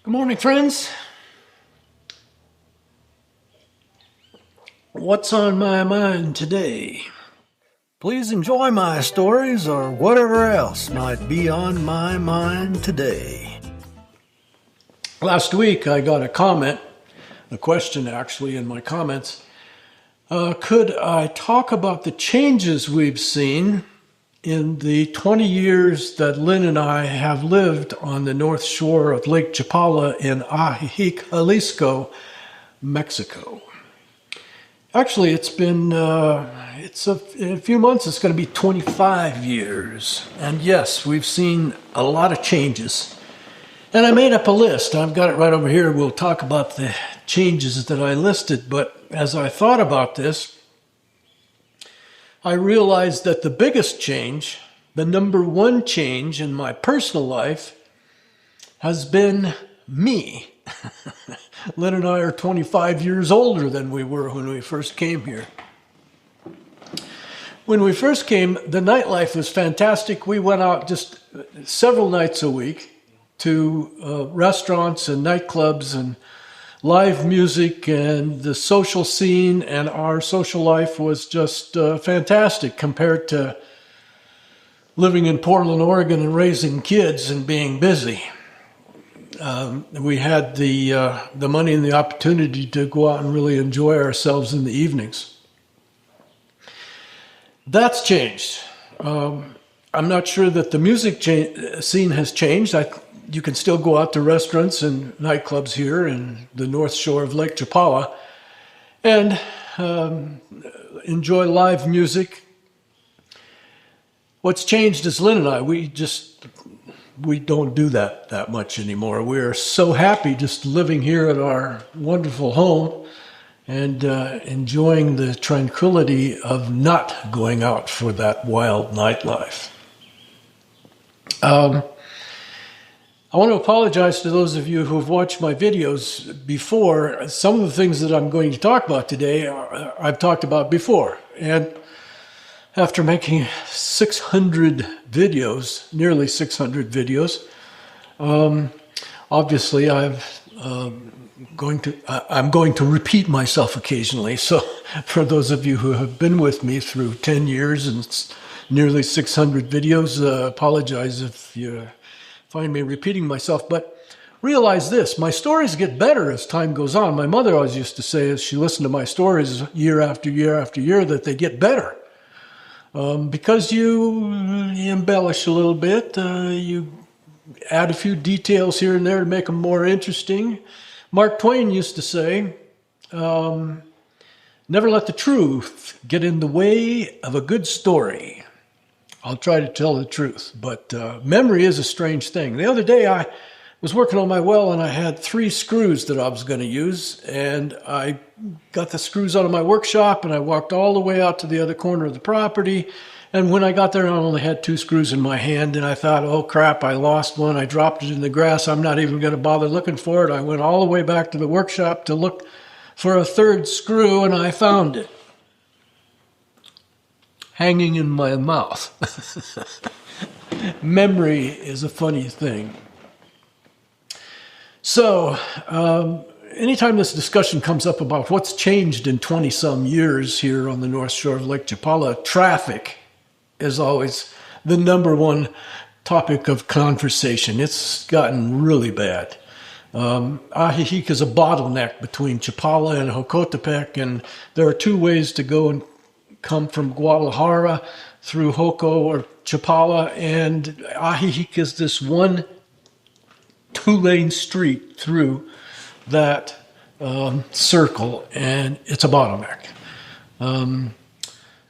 Good morning, friends. What's on my mind today? Please enjoy my stories or whatever else might be on my mind today. Last week I got a question actually in my comments. Could I talk about the changes we've seen in the 20 years that Lynn and I have lived on the north shore of Lake Chapala in Ajijic, Jalisco, Mexico? Actually, it's been, in a few months, it's going to be 25 years. And yes, we've seen a lot of changes. And I made up a list. I've got it right over here. We'll talk about the changes that I listed. But as I thought about this, I realized that the biggest change, the number one change in my personal life, has been me. Lynn and I are 25 years older than we were when we first came here. When we first came, the nightlife was fantastic. We went out just several nights a week to restaurants and nightclubs and live music, and the social scene and our social life was just fantastic compared to living in Portland, Oregon and raising kids and being busy. We had the money and the opportunity to go out and really enjoy ourselves in the evenings. That's changed. I'm not sure that the music scene has changed. You can still go out to restaurants and nightclubs here in the north shore of Lake Chapala and enjoy live music. What's changed is Lynn and I, we don't do that much anymore. We're so happy just living here at our wonderful home and enjoying the tranquility of not going out for that wild nightlife. I want to apologize to those of you who have watched my videos before. Some of the things that I'm going to talk about today I've talked about before. And after making 600 videos, nearly 600 videos, obviously I'm going to repeat myself occasionally. So for those of you who have been with me through 10 years and nearly 600 videos, apologize if you find me repeating myself, but realize this: my stories get better as time goes on. My mother always used to say, as she listened to my stories year after year after year, that they get better. Because you embellish a little bit, you add a few details here and there to make them more interesting. Mark Twain used to say, never let the truth get in the way of a good story. I'll try to tell the truth, but memory is a strange thing. The other day I was working on my well and I had 3 screws that I was going to use, and I got the screws out of my workshop and I walked all the way out to the other corner of the property, and when I got there I only had 2 screws in my hand, and I thought, oh crap, I lost one. I dropped it in the grass. I'm not even going to bother looking for it. I went all the way back to the workshop to look for a 3rd screw, and I found it hanging in my mouth. Memory is a funny thing. So, anytime this discussion comes up about what's changed in 20-some years here on the north shore of Lake Chapala, traffic is always the number one topic of conversation. It's gotten really bad. Ajijic is a bottleneck between Chapala and Jocotepec, and there are 2 ways to go and come from Guadalajara through Joco or Chapala, and Ajijic is this one 2-lane street through that circle, and it's a bottleneck.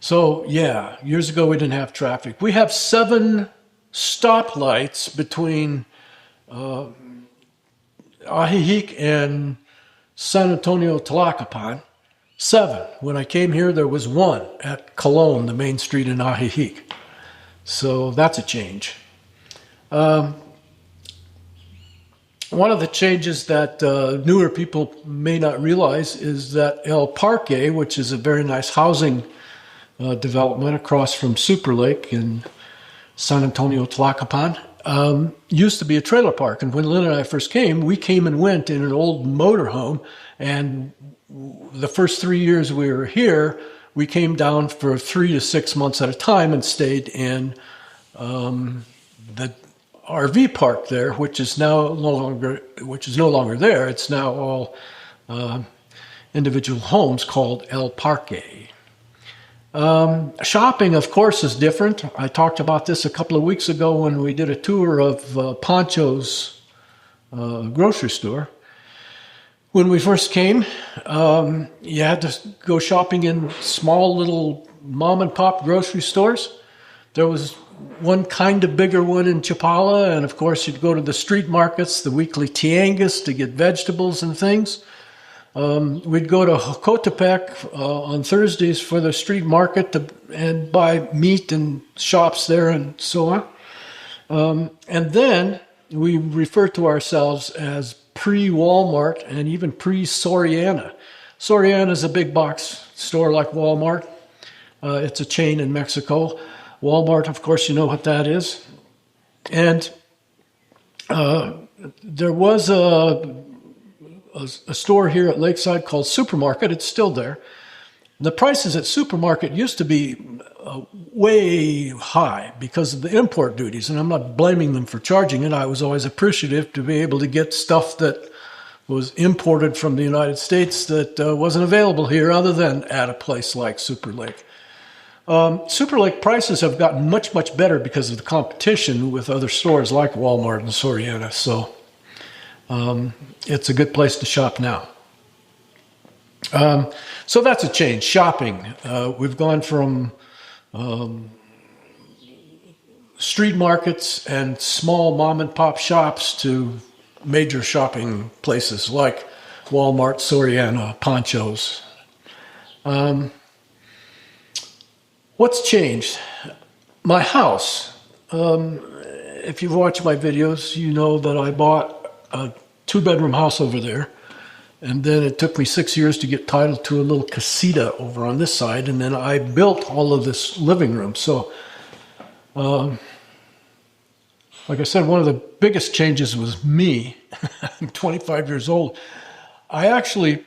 So yeah, years ago we didn't have traffic. We have 7 stoplights between Ajijic and San Antonio Tlacopan. 7. When I came here, there was 1 at Colon, the main street in Ajijic. So that's a change. One of the changes that newer people may not realize is that El Parque, which is a very nice housing development across from Super Lake in San Antonio Tlacopan, used to be a trailer park. And when Lynn and I first came, we came and went in an old motorhome. And the first 3 years we were here, we came down for 3 to 6 months at a time and stayed in the RV park there, which is no longer there. It's now all individual homes called El Parque. Shopping, of course, is different. I talked about this a couple of weeks ago when we did a tour of Pancho's grocery store. When we first came, you had to go shopping in small little mom and pop grocery stores. There was one kind of bigger one in Chapala, and of course you'd go to the street markets, the weekly tianguis, to get vegetables and things. We'd go to Jocotepec on Thursdays for the street market and buy meat and shops there and so on. And then we refer to ourselves as pre-Walmart and even pre-Soriana. Soriana is a big box store like Walmart. It's a chain in Mexico. Walmart, of course, you know what that is. And there was a store here at Lakeside called Supermarket. It's still there. The prices at Supermarket used to be way high because of the import duties, and I'm not blaming them for charging it. I was always appreciative to be able to get stuff that was imported from the United States that wasn't available here other than at a place like Super Lake. Super Lake prices have gotten much, much better because of the competition with other stores like Walmart and Soriana. So it's a good place to shop now. So that's a change. Shopping. We've gone from street markets and small mom and pop shops to major shopping places like Walmart, Soriana, Pancho's. What's changed? My house. If you've watched my videos, you know that I bought a 2-bedroom house over there. And then it took me 6 years to get title to a little casita over on this side. And then I built all of this living room. So, like I said, one of the biggest changes was me. I'm 25 years old. I actually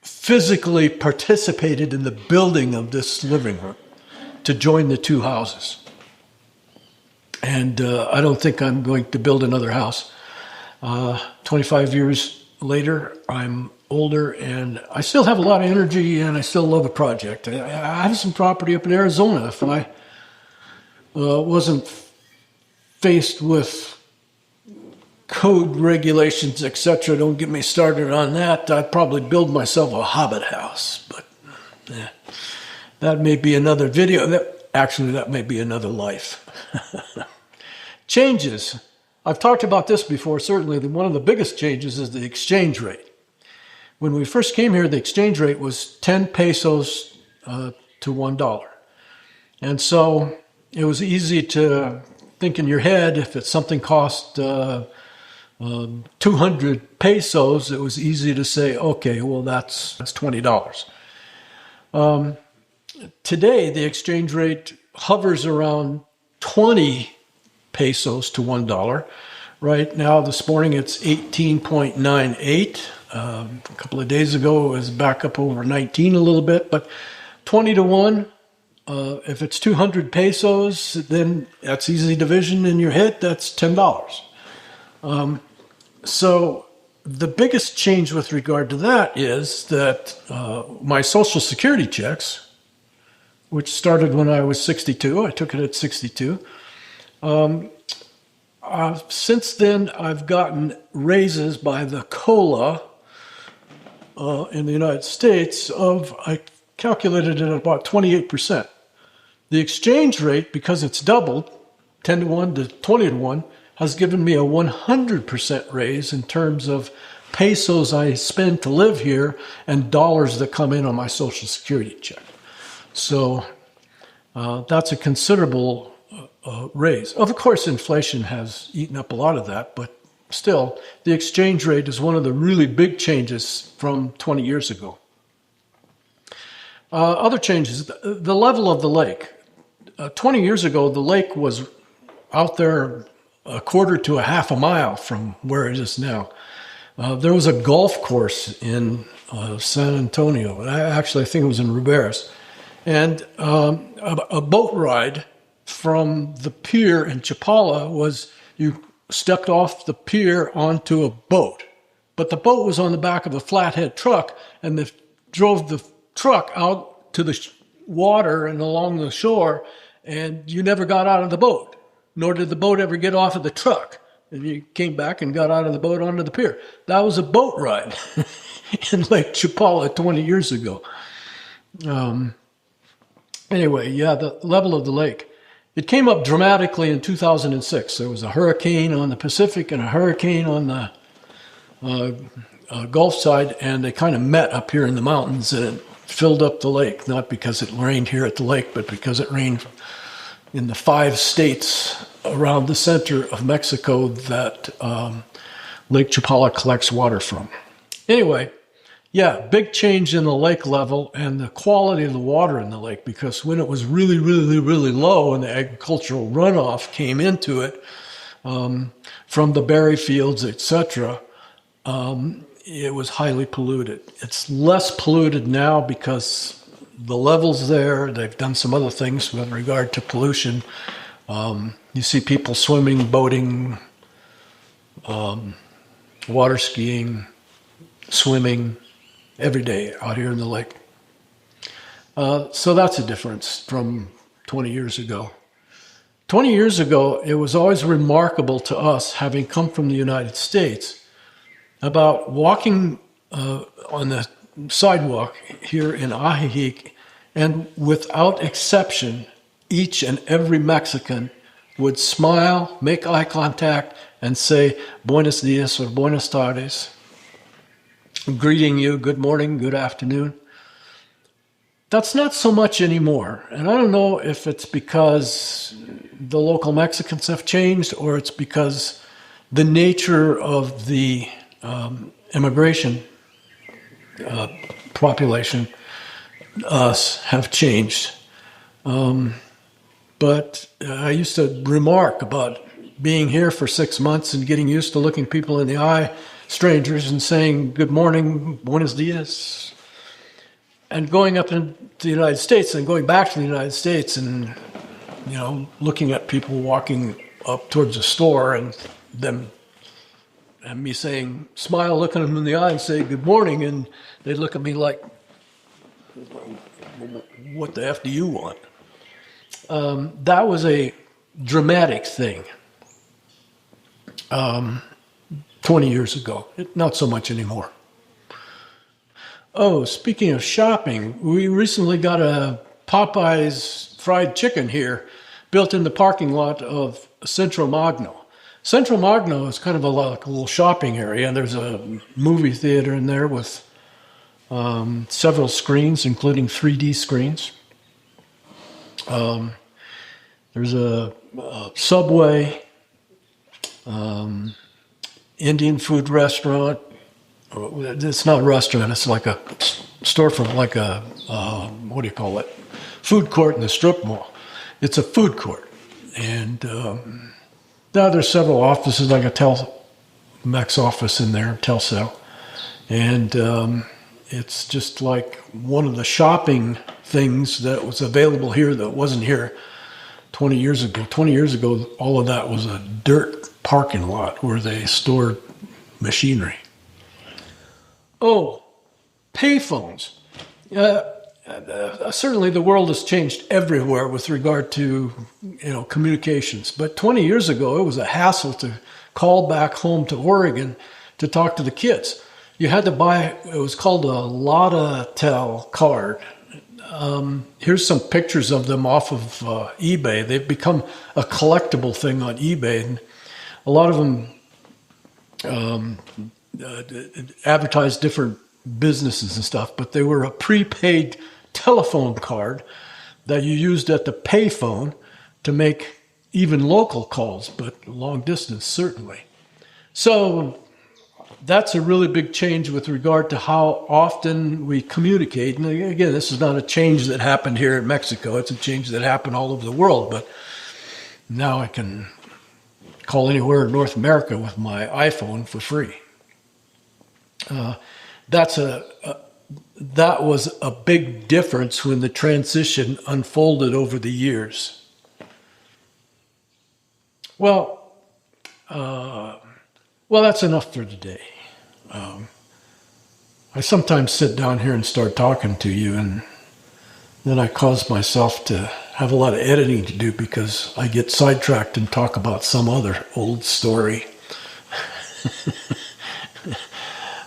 physically participated in the building of this living room to join the two houses. And I don't think I'm going to build another house. 25 years later, I'm older and I still have a lot of energy and I still love a project. I have some property up in Arizona. If I wasn't faced with code regulations, etc., don't get me started on that, I'd probably build myself a hobbit house. But that may be another video. That may be another life. Changes. I've talked about this before. Certainly, one of the biggest changes is the exchange rate. When we first came here, the exchange rate was 10 pesos to $1. And so it was easy to think in your head, if it's something cost 200 pesos, it was easy to say, okay, well, that's $20. Today, the exchange rate hovers around 20 pesos to $1. Right now, this morning, it's 18.98. A couple of days ago, it was back up over 19 a little bit, but 20 to 1. If it's 200 pesos, then that's easy division in your head. That's $10. So the biggest change with regard to that is that my Social Security checks, which started when I was 62, I took it at 62. Since then, I've gotten raises by the COLA in the United States I calculated it at about 28%. The exchange rate, because it's doubled, 10 to 1 to 20 to 1, has given me a 100% raise in terms of pesos I spend to live here and dollars that come in on my Social Security check. So that's a considerable raise. Of course, inflation has eaten up a lot of that, but still, the exchange rate is one of the really big changes from 20 years ago. Other changes, the level of the lake. 20 years ago, the lake was out there a quarter to a half a mile from where it is now. There was a golf course in San Antonio. Actually, I think it was in Ruberas. And a boat ride from the pier in Chapala was you stepped off the pier onto a boat. But the boat was on the back of a flathead truck, and they drove the truck out to the water and along the shore, and you never got out of the boat, nor did the boat ever get off of the truck. And you came back and got out of the boat onto the pier. That was a boat ride in Lake Chapala 20 years ago. Anyway, yeah, the level of the lake. It came up dramatically in 2006. There was a hurricane on the Pacific and a hurricane on the Gulf side, and they kind of met up here in the mountains, and it filled up the lake, not because it rained here at the lake, but because it rained in the 5 states around the center of Mexico that Lake Chapala collects water from. Anyway, yeah, big change in the lake level and the quality of the water in the lake, because when it was really, really, really low and the agricultural runoff came into it from the berry fields, etc., it was highly polluted. It's less polluted now because the level's there. They've done some other things with regard to pollution. You see people swimming, boating, water skiing, swimming every day out here in the lake. So that's a difference from 20 years ago. 20 years ago, it was always remarkable to us, having come from the United States, about walking on the sidewalk here in Ajijic, and without exception, each and every Mexican would smile, make eye contact, and say, buenos dias or buenas tardes, greeting you, good morning, good afternoon. That's not so much anymore. And I don't know if it's because the local Mexicans have changed, or it's because the nature of the immigration population, us, have changed. But I used to remark about being here for 6 months and getting used to looking people in the eye, strangers, and saying, good morning, buenos dias, and going up into the United States and going back to the United States and, looking at people walking up towards a store and them and me saying, smile, looking them in the eye and say, good morning, and they look at me like, what the F do you want? That was a dramatic thing 20 years ago. Not so much anymore. Oh, speaking of shopping, we recently got a Popeye's fried chicken here built in the parking lot of Centro Magno. Centro Magno is kind of like a little shopping area, and there's a movie theater in there with several screens, including 3D screens. There's a Subway, Indian food restaurant. It's not a restaurant, it's like a storefront, like a, food court in the strip mall. It's a food court. And now there's several offices, like a Telmex office in there, Telcel. And it's just like one of the shopping things that was available here that wasn't here 20 years ago. 20 years ago, all of that was a dirt parking lot where they stored machinery. Oh, payphones. Certainly the world has changed everywhere with regard to, communications. But 20 years ago, it was a hassle to call back home to Oregon to talk to the kids. You had to buy, it was called a Lottatel card. Here's some pictures of them off of eBay. They've become a collectible thing on eBay. And a lot of them advertise different businesses and stuff, but they were a prepaid telephone card that you used at the payphone to make even local calls, but long distance certainly. So that's a really big change with regard to how often we communicate. And again, this is not a change that happened here in Mexico. It's a change that happened all over the world. But now I can call anywhere in North America with my iPhone for free. That was a big difference when the transition unfolded over the years. Well, that's enough for today. I sometimes sit down here and start talking to you, and then I cause myself to have a lot of editing to do because I get sidetracked and talk about some other old story.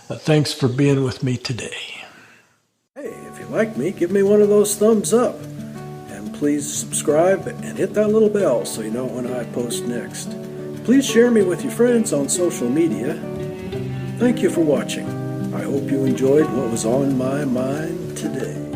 Thanks for being with me today. Hey, if you like me, give me one of those thumbs up. And please subscribe and hit that little bell so you know when I post next. Please share me with your friends on social media. Thank you for watching. I hope you enjoyed what was on my mind today.